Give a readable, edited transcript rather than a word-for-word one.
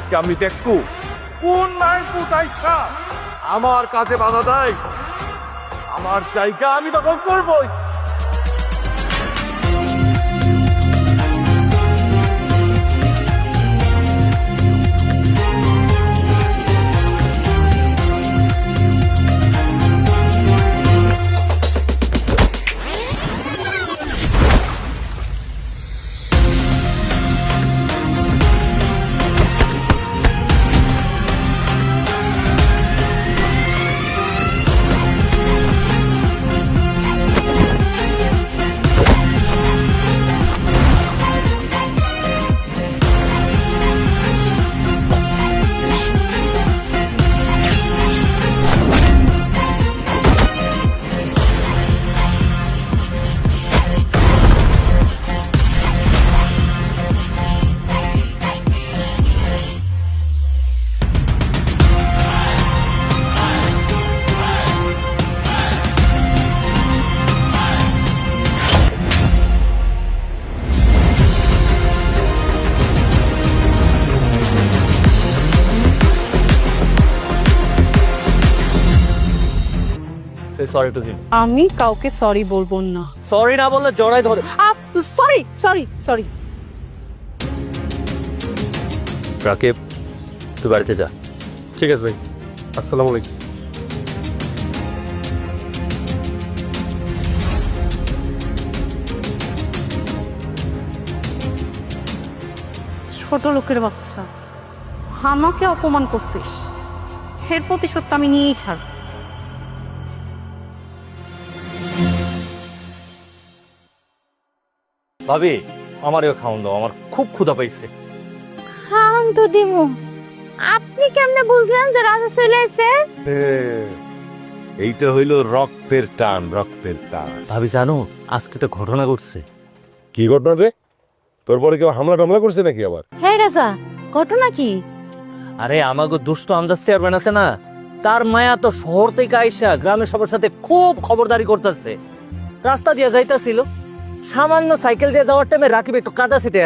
আজকে আমি দেখবো কোন মাইপুত আইসা আমার কাজে বাধা দেয়। আমার জায়গা আমি দখল করবই। Sorry to him. আমি কাউকে সরি বলবো না। সরি না বললে জড়াই ধরে। Sorry sorry sorry. রাকিব, তুই বাড়িতে যা। ঠিক আছে ভাই, আসসালামু আলাইকুম। ছোট লোকের বাচ্চা, আমাকে অপমান করছিস, এর প্রতিশোধ তো আমি নিয়েই ছাড়। ভাবি, আমারও খাওয়ান দাও, আমার খুব ক্ষুধা পাইছে। খান তো দিমু। আপনি কেমনে বুঝলেন যে রাজা চলে এসে? এইটা হইল রক্তের টান, রক্তের টান। ভাবি জানো, আজকে একটা ঘটনা ঘটছে। কি ঘটনা রে? তোর পরে কেউ হামলা টামলা করছে নাকি আবার? হ্যাঁ রাজা, ঘটনা কি? আরে আমাকে দুষ্ট আমজাদ চেয়ারম্যান আছে না, তার মায়া তো শহর থেকে আইসা গ্রামের সবার সাথে খুব খবরদারি করতেছে। রাস্তা দিয়ে যাইতাছিল, সামান্য সাইকেল দিয়ে যাওয়ার টাইমে রাকিব একটু কাদা ছিটে